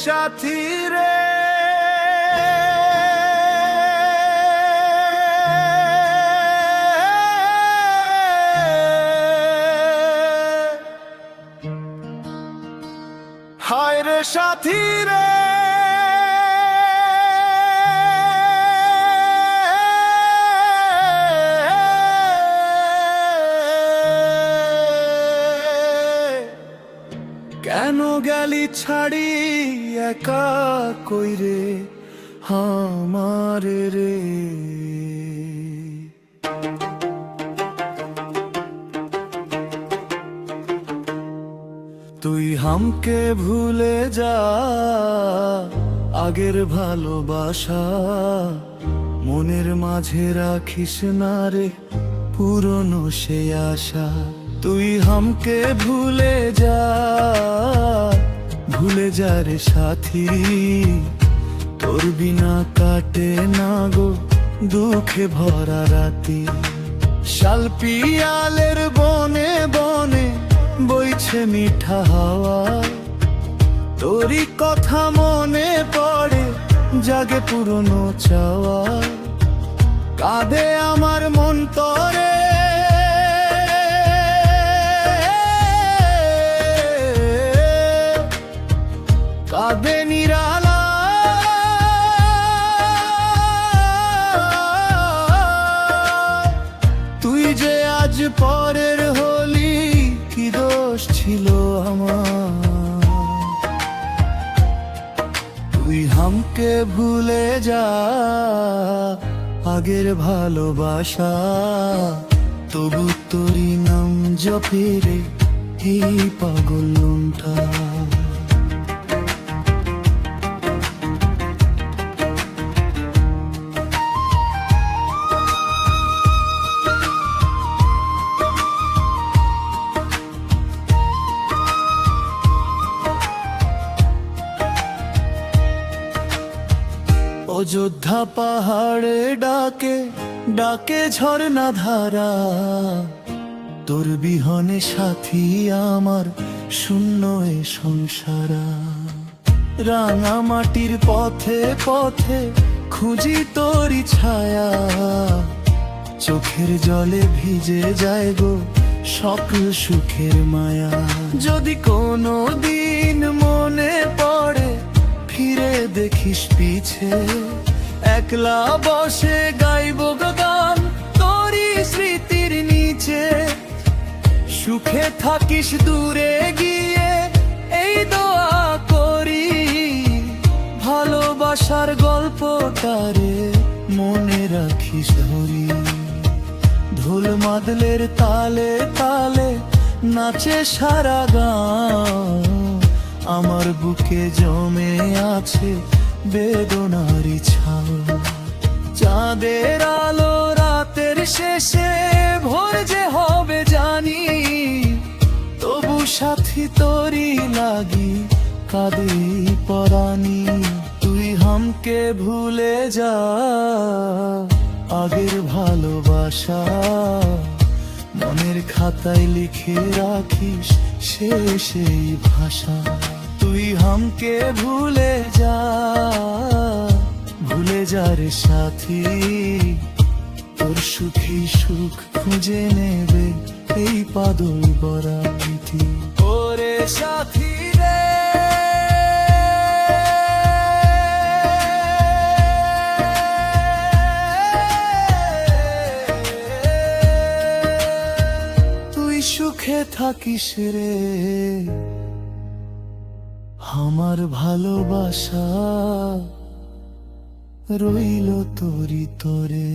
সাথী রে হায় রে সাথী রে কেন গেলি ছাড়ি একা কইরে আমারে রে তুই হামকে ভুলে যা আগের ভালোবাসা মনের মাঝে রাখিস না রে পুরনো সে আশা তুই হামকে ভুলে যা রে সাথী তোর বিনা কাটে না গো দুঃখে ভরা রাতি শাল পিয়ালের বনে বনে বইছে মিঠা হাওয়া তোরই কথা মনে পড়ে জাগে পুরনো চাওয়া কাঁদে আমার মন তরে কাঁদে নিরালা তুই যে আজ পরের হলি কি দোষ ছিল আমার তুই হামকে ভুলে যা আগের ভালোবাসা তবু তোরই নাম জপে রে এই পাগল লোনটা অযোধ্যা পাহাড়ে ডাকে ডাকে ঝর্ণা ধারা তোর বিহনে সাথী আমার শূন্য এ সংসারা রাঙা মাটির পথে পথে খুঁজি তোরই ছায়া চোখের জলে ভিজে যায় গো সকল সুখের মায়া যদি কোনো দিন মনে পড়ে ফিরে দেখিস পিছে একলা বসে গাইব গান তোরই স্মৃতির নিচে সুখে থাকিস দূরে গিয়ে এই দোয়া করি ভালোবাসার গল্পটারে মনে রাখিস ধরি ঢোল মাদলের তালে তালে নাচে সারা গান আমার বুকে জমে আছে বেদনারি ছাও চাঁদের আলো রাতের শেষে ভোর যে হবে জানি তবু সাথী তোরই লাগি কাঁদে পরানি তুই হামকে ভুলে যা আগের ভালোবাসা মনের খাতায় লিখে রাখিস সেই ভাষা তুই হামকে ভুলে যা রে সাথী তোর সুখী সুখ খুঁজে নেবে এই পাদল বরাতি ওরে সাথী রে তুই সুখে থাকিস রে আমার ভালোবাসা রইল তোরি তোরে।